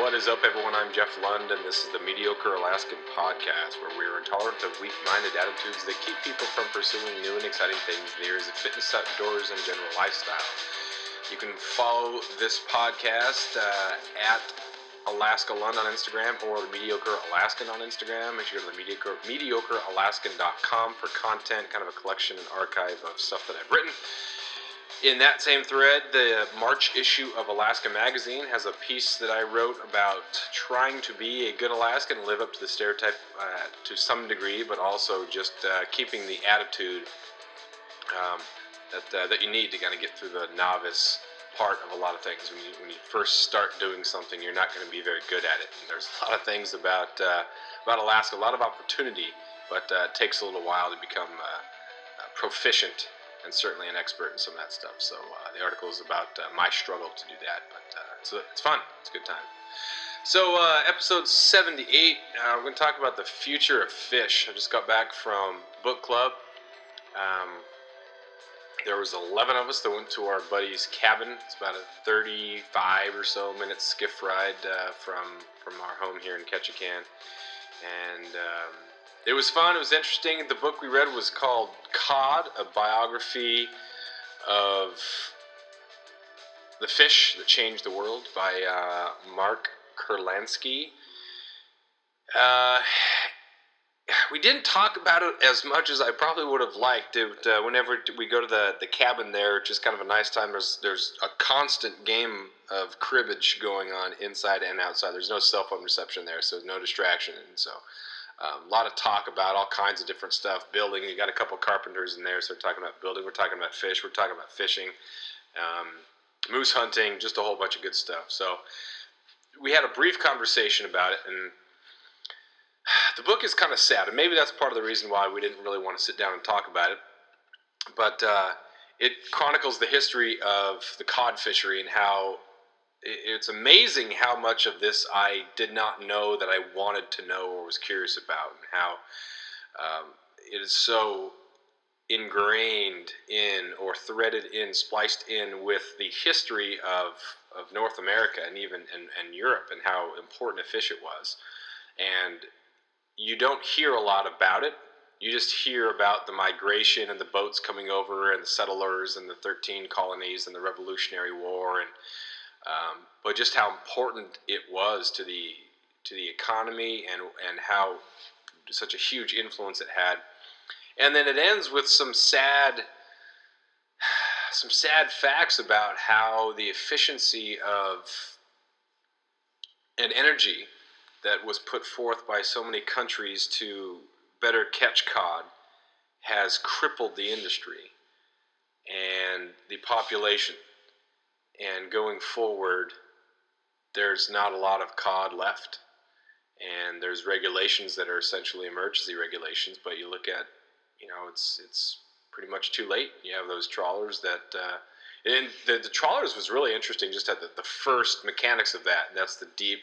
What is up, everyone? I'm Jeff Lund, and this is the Mediocre Alaskan Podcast, where we are intolerant of weak-minded attitudes that keep people from pursuing new and exciting things in the areas of fitness, outdoors, and general lifestyle. You can follow this podcast at Alaska Lund on Instagram or Mediocre Alaskan on Instagram. Make sure you go to the mediocrealaskan.com for content, kind of a collection and archive of stuff that I've written. In that same thread, the March issue of Alaska Magazine has a piece that I wrote about trying to be a good Alaskan, live up to the stereotype to some degree, but also just keeping the attitude that you need to kind of get through the novice part of a lot of things. When you first start doing something, you're not going to be very good at it. And there's a lot of things about Alaska, a lot of opportunity, but it takes a little while to become proficient and certainly an expert in some of that stuff. So the article is about my struggle to do that, but it's fun. It's a good time. So episode 78, we're going to talk about the future of fish. I just got back from book club. There was 11 of us that went to our buddy's cabin. It's about a 35 or so minute skiff ride from our home here in Ketchikan. And it was fun. It was interesting. The book we read was called Cod, a biography of the fish that changed the world by Mark Kurlansky. We didn't talk about it as much as I probably would have liked. Whenever we go to the cabin there, just kind of a nice time. There's a constant game of cribbage going on inside and outside. There's no cell phone reception there, so no distraction. And so a lot of talk about all kinds of different stuff. Building, you got a couple carpenters in there, so we're talking about building. We're talking about fish. We're talking about fishing, moose hunting, just a whole bunch of good stuff. So we had a brief conversation about it, and the book is kind of sad, and maybe that's part of the reason why we didn't really want to sit down and talk about it. But it chronicles the history of the cod fishery and how it's amazing how much of this I did not know that I wanted to know or was curious about, and how it is so ingrained in or threaded in, spliced in with the history of North America and even and Europe, and how important a fish it was. And you don't hear a lot about it. You just hear about the migration and the boats coming over and the settlers and the 13 colonies and the Revolutionary War, and but just how important it was to the economy and how such a huge influence it had. And then it ends with some sad facts about how the efficiency of and energy that was put forth by so many countries to better catch cod has crippled the industry and the population. And going forward, there's not a lot of cod left. And there's regulations that are essentially emergency regulations, but you look at, it's pretty much too late. You have those trawlers that, and the trawlers was really interesting, just at the first mechanics of that, and that's the deep,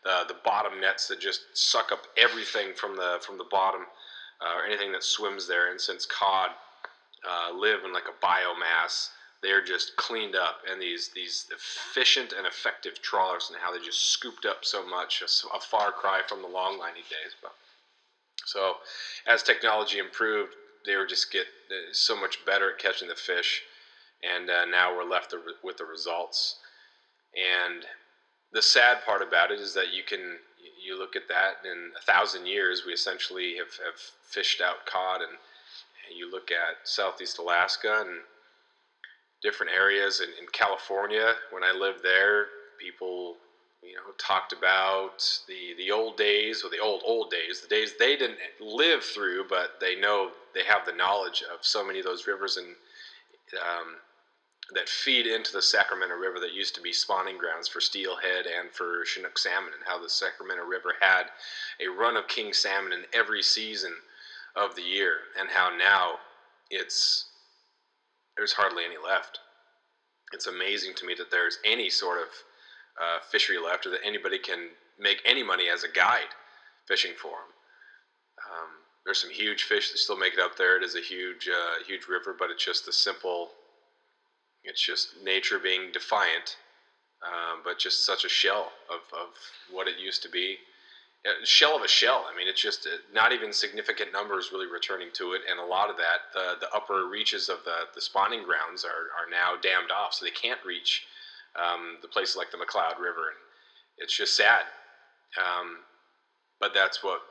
the bottom nets that just suck up everything from the bottom, or anything that swims there. And since cod live in like a biomass, they're just cleaned up, and these efficient and effective trawlers, and how they just scooped up so much, a far cry from the long-lining days. But so as technology improved, they were just get so much better at catching the fish, and now we're left with the results. And the sad part about it is that you look at that, and in 1,000 years we essentially have fished out cod, and you look at Southeast Alaska and different areas in California. When I lived there, people talked about the old days, or the old days, the days they didn't live through, but they know, they have the knowledge of so many of those rivers and that feed into the Sacramento River, that used to be spawning grounds for steelhead and for Chinook salmon, and how the Sacramento River had a run of king salmon in every season of the year, and how now there's hardly any left. It's amazing to me that there's any sort of fishery left, or that anybody can make any money as a guide fishing for them. There's some huge fish that still make it up there. It is a huge river, but it's just it's just nature being defiant but just such a shell of what it used to be. A shell of a shell. I mean, it's just not even significant numbers really returning to it, and a lot of that, the upper reaches of the spawning grounds are now dammed off, so they can't reach the places like the McCloud River, and it's just sad. Um, but that's what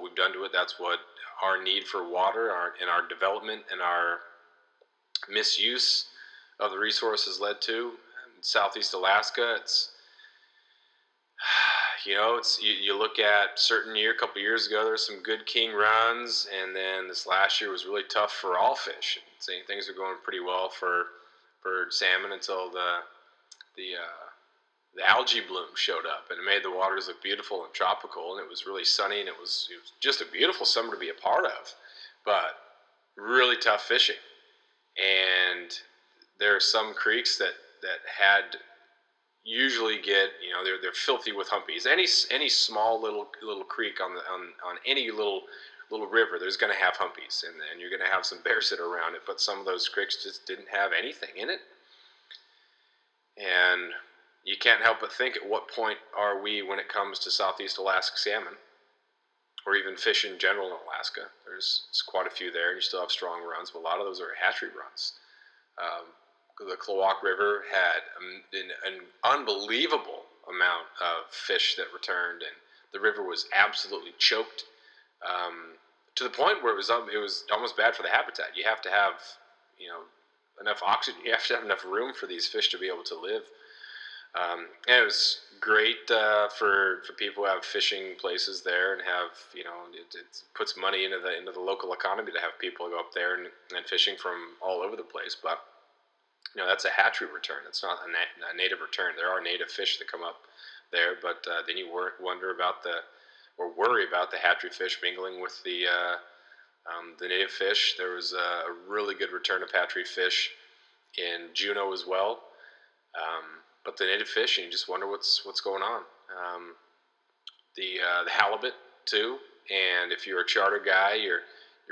we've done to it. That's what our need for water, and our development and our misuse of the resources led to. In Southeast Alaska, it's you look at certain year, a couple years ago, there's some good king runs, and then this last year was really tough for all fish. Saying things are going pretty well for salmon until the algae bloom showed up, and it made the waters look beautiful and tropical, and it was really sunny, and it was just a beautiful summer to be a part of, but really tough fishing. And there are some creeks that had usually get, they're filthy with humpies. Any small little creek on any little river, there's going to have humpies, and you're going to have some bears sit around it. But some of those creeks just didn't have anything in it, and you can't help but think, at what point are we when it comes to Southeast Alaska salmon, or even fish in general in Alaska? There's quite a few there, and you still have strong runs, but a lot of those are hatchery runs. The Klawock River had an unbelievable amount of fish that returned, and the river was absolutely choked, to the point where it was almost bad for the habitat. You have to have enough oxygen. You have to have enough room for these fish to be able to live. And it was great for people who have fishing places there, and have it puts money into the local economy to have people go up there and fishing from all over the place. But that's a hatchery return. It's not a native return. There are native fish that come up there, but then you worry about the hatchery fish mingling with the native fish. There was a really good return of hatchery fish in Juneau as well. But the native fish, and you just wonder what's going on. The halibut too, and if you're a charter guy, you're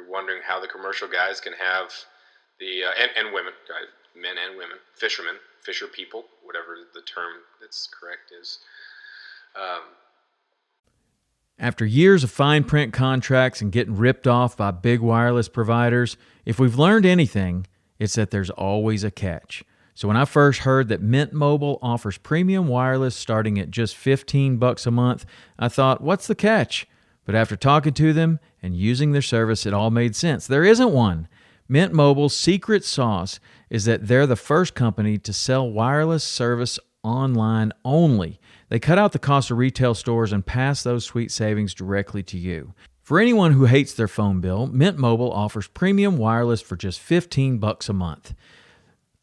wondering how the commercial guys can have the and women, guys, men and women, fishermen, fisher people, whatever the term that's correct is. After years of fine print contracts and getting ripped off by big wireless providers, if we've learned anything, it's that there's always a catch. So when I first heard that Mint Mobile offers premium wireless starting at just $15 a month, I thought, what's the catch? But after talking to them and using their service, it all made sense. There isn't one. Mint Mobile's secret sauce is that they're the first company to sell wireless service online only. They cut out the cost of retail stores and pass those sweet savings directly to you. For anyone who hates their phone bill, Mint Mobile offers premium wireless for just $15 a month.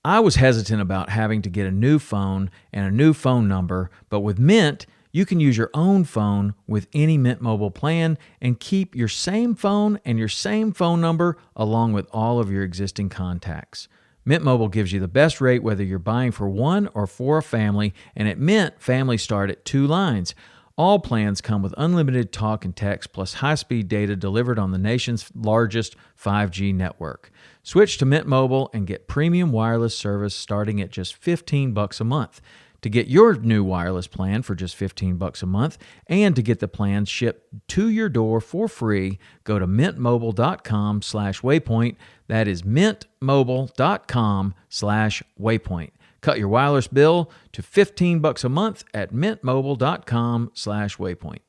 I was hesitant about having to get a new phone and a new phone number, but with Mint, you can use your own phone with any Mint Mobile plan and keep your same phone and your same phone number along with all of your existing contacts. Mint Mobile gives you the best rate whether you're buying for one or for a family, and at Mint, families start at 2 lines. All plans come with unlimited talk and text plus high-speed data delivered on the nation's largest 5G network. Switch to Mint Mobile and get premium wireless service starting at just $15 a month. To get your new wireless plan for just $15 a month and to get the plan shipped to your door for free, go to mintmobile.com/waypoint. That is mintmobile.com/waypoint. Cut your wireless bill to $15 a month at mintmobile.com/waypoint.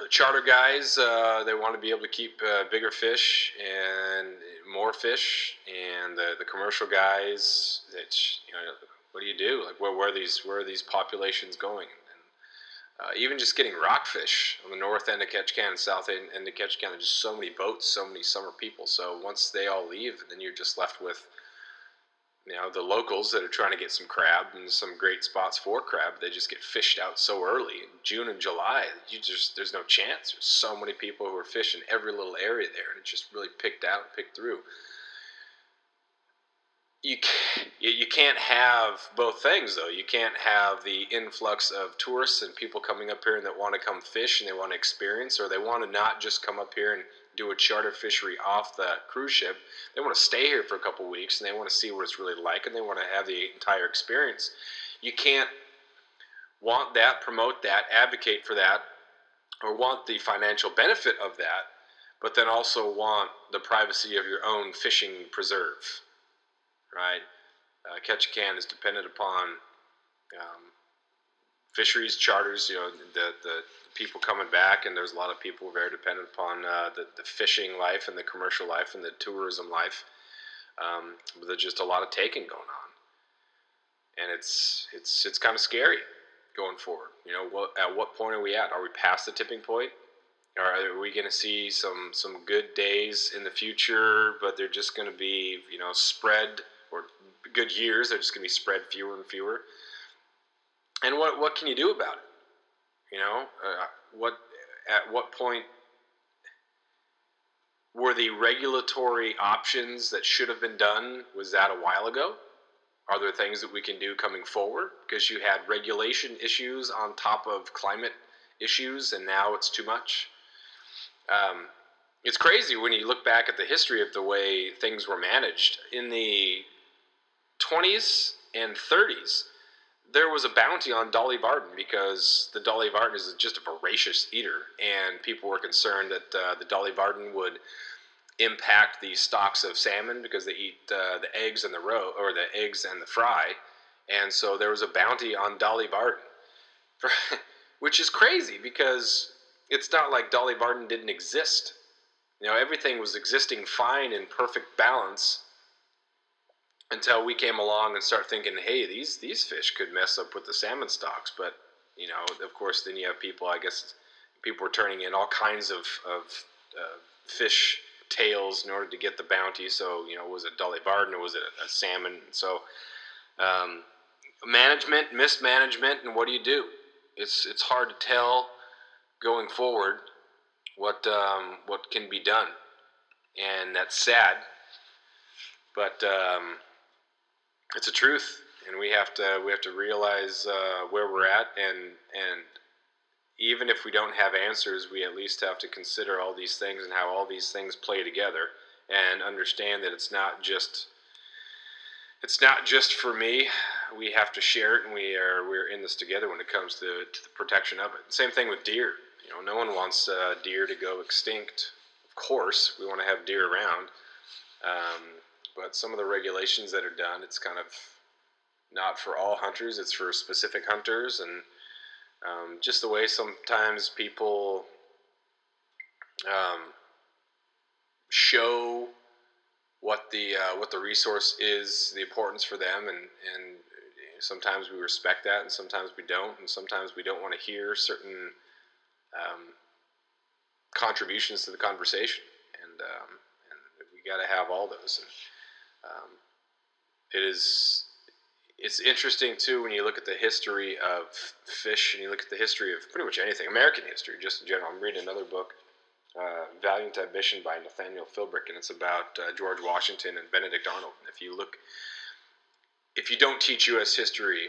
The charter guys, they want to be able to keep bigger fish and more fish, and the commercial guys, it's what do you do? Like where are these populations going? And even just getting rockfish on the north end of Ketchikan and south end of Ketchikan, there's just so many boats, so many summer people. So once they all leave, then you're just left with the locals that are trying to get some crab, and some great spots for crab. They just get fished out so early in June and July. There's no chance. There's so many people who are fishing every little area there, and it's just really picked through. You can't have both things, though. You can't have the influx of tourists and people coming up here and that want to come fish and they want to experience, or they want to not just come up here and do a charter fishery off the cruise ship. They want to stay here for a couple weeks and they want to see what it's really like, and they want to have the entire experience. You can't want that, promote that, advocate for that, or want the financial benefit of that, but then also want the privacy of your own fishing preserve, right? Ketchikan is dependent upon fisheries charters, the people coming back, and there's a lot of people very dependent upon the fishing life and the commercial life and the tourism life. But there's just a lot of taking going on, and it's kind of scary going forward. At what point are we at? Are we past the tipping point? Or are we going to see some good days in the future, but they're just going to be spread, or good years? They're just going to be spread fewer and fewer. And what can you do about it? At what point were the regulatory options that should have been done? Was that a while ago? Are there things that we can do coming forward? Because you had regulation issues on top of climate issues, and now it's too much. It's crazy when you look back at the history of the way things were managed. In the 20s and 30s, there was a bounty on Dolly Varden because the Dolly Varden is just a voracious eater, and people were concerned that the Dolly Varden would impact the stocks of salmon because they eat the eggs and the eggs and the fry, and so there was a bounty on Dolly Varden, which is crazy because it's not like Dolly Varden didn't exist. Everything was existing fine in perfect balance until we came along and started thinking, hey, these fish could mess up with the salmon stocks. But of course, then you have people. I guess people were turning in all kinds of fish tails in order to get the bounty. So was it Dolly Varden or was it a salmon? So management, mismanagement, and what do you do? It's hard to tell going forward what can be done, and that's sad, but it's a truth, and we have to realize where we're at, and even if we don't have answers, we at least have to consider all these things and how all these things play together, and understand that it's not just for me. We have to share it, and we're in this together when it comes to the protection of it. Same thing with deer. No one wants deer to go extinct. Of course, we want to have deer around. But some of the regulations that are done, it's kind of not for all hunters. It's for specific hunters, and just the way sometimes people show what the resource is, the importance for them, and sometimes we respect that, and sometimes we don't, and sometimes we don't want to hear certain contributions to the conversation, and we got to have all those. And it's interesting too when you look at the history of fish, and you look at the history of pretty much anything, American history, just in general. I'm reading another book, Valiant Ambition by Nathaniel Philbrick, and it's about George Washington and Benedict Arnold. And if you don't teach U.S. history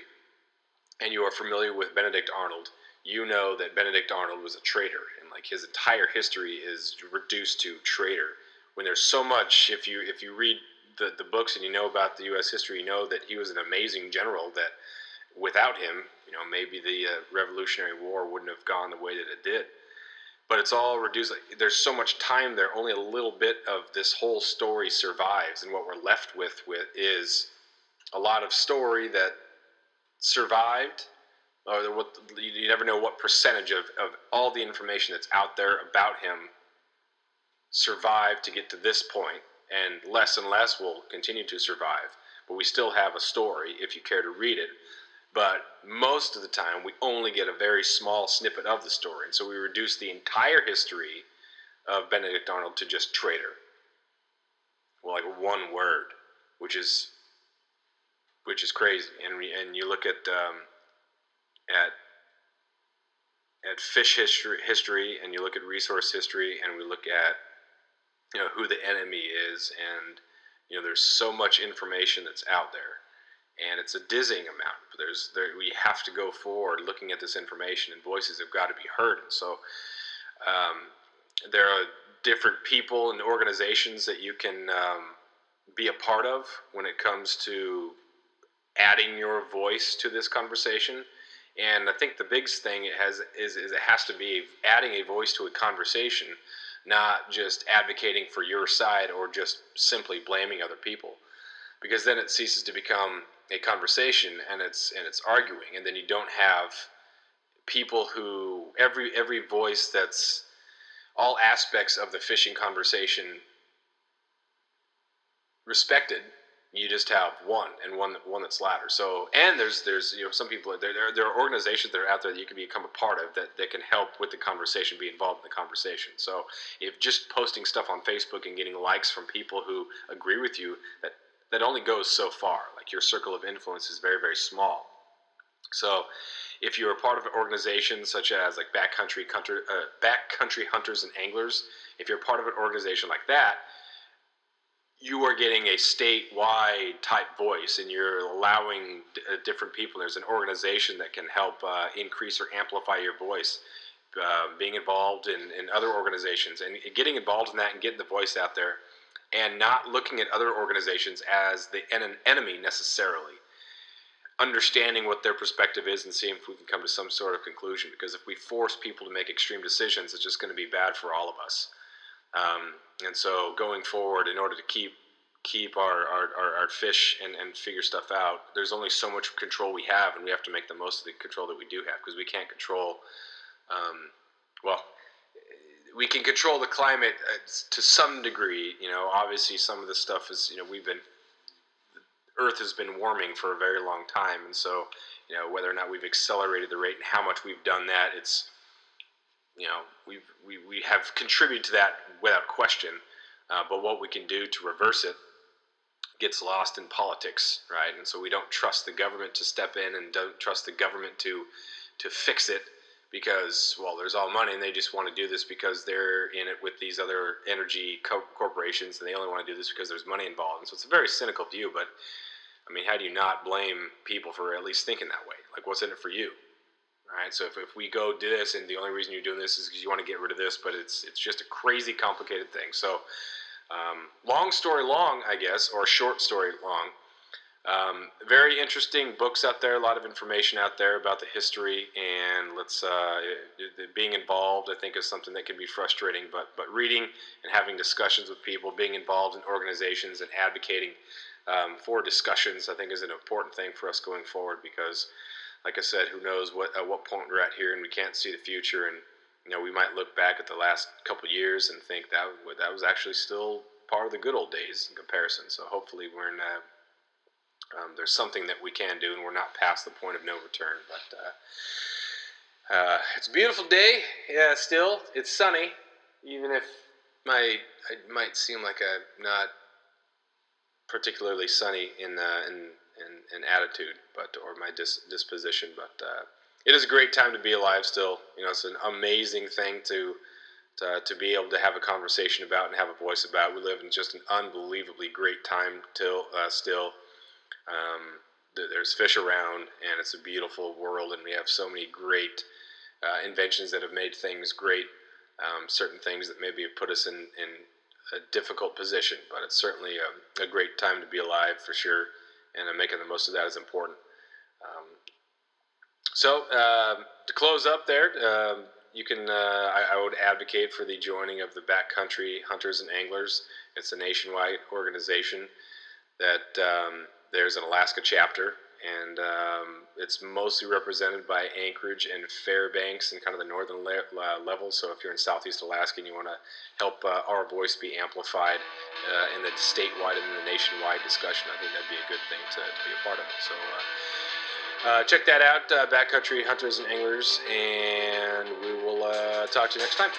and you are familiar with Benedict Arnold, you know that Benedict Arnold was a traitor, and like his entire history is reduced to traitor. When there's so much, if you read the books and you know about the U.S. history, you know that he was an amazing general. That without him, maybe the Revolutionary War wouldn't have gone the way that it did. But it's all reduced. There's so much time there. Only a little bit of this whole story survives, and what we're left with is a lot of story that survived. Or you never know what percentage of all the information that's out there about him survived to get to this point, and less will continue to survive. But we still have a story if you care to read it. But most of the time, we only get a very small snippet of the story, and so we reduce the entire history of Benedict Arnold to just traitor. Well, like one word, which is crazy. And you look at fish history, and you look at resource history, and we look at who the enemy is, and there's so much information that's out there, and it's a dizzying amount. We have to go forward looking at this information, and voices have got to be heard. And so there are different people and organizations that you can be a part of when it comes to adding your voice to this conversation. And I think the biggest thing is it has to be adding a voice to a conversation, not just advocating for your side or just simply blaming other people, because then it ceases to become a conversation and it's arguing, and then you don't have people who every voice that's all aspects of the fishing conversation respected. You just have one that's ladder. So, and there's some people, there are organizations that are out there that you can become a part of that can help with the conversation, be involved in the conversation. So if just posting stuff on Facebook and getting likes from people who agree with you, that only goes so far. Like, your circle of influence is very, very small. So if you're a part of an organization such as like Backcountry Hunters and Anglers, if you're part of an organization like that, you are getting a statewide type voice, and you're allowing different people. There's an organization that can help increase or amplify your voice. Being involved in other organizations and getting involved in that and getting the voice out there, and not looking at other organizations as an enemy necessarily. Understanding what their perspective is and seeing if we can come to some sort of conclusion. Because if we force people to make extreme decisions, it's just going to be bad for all of us. And so going forward, in order to keep our fish and figure stuff out, there's only so much control we have, and we have to make the most of the control that we do have, because we can't control, we can control the climate to some degree. Obviously some of the stuff is, Earth has been warming for a very long time, and so, whether or not we've accelerated the rate and how much we've done that, it's, we have contributed to that without question, but what we can do to reverse it gets lost in politics, right? And so we don't trust the government to step in, and don't trust the government to fix it, because, well, there's all money and they just want to do this because they're in it with these other energy corporations, and they only want to do this because there's money involved. And so it's a very cynical view, but I mean, how do you not blame people for at least thinking that way? Like, what's in it for you? All right, so if we go do this, and the only reason you're doing this is because you want to get rid of this, but it's just a crazy complicated thing. So, long story long, I guess, or short story long. Very interesting books out there, a lot of information out there about the history, and being involved, I think, is something that can be frustrating, but reading and having discussions with people, being involved in organizations and advocating for discussions, I think, is an important thing for us going forward, because, like I said, who knows at what point we're at here, and we can't see the future, and we might look back at the last couple of years and think that was actually still part of the good old days in comparison. So hopefully we're in there's something that we can do, and we're not past the point of no return. But it's a beautiful day. Yeah, still it's sunny, even if I might seem like a not particularly sunny in attitude, or my disposition. But it is a great time to be alive still. It's an amazing thing to be able to have a conversation about and have a voice about. We live in just an unbelievably great time still. There's fish around, and it's a beautiful world, and we have so many great inventions that have made things great. Certain things that maybe have put us in a difficult position, but it's certainly a great time to be alive for sure, and making the most of that is important. So to close up there, you can I would advocate for the joining of the Backcountry Hunters and Anglers. It's a nationwide organization that there's an Alaska chapter, and it's mostly represented by Anchorage and Fairbanks and kind of the northern level. So if you're in Southeast Alaska and you want to help our voice be amplified in the statewide and the nationwide discussion, I think that'd be a good thing to be a part of. So check that out, Backcountry Hunters and Anglers, and we will talk to you next time.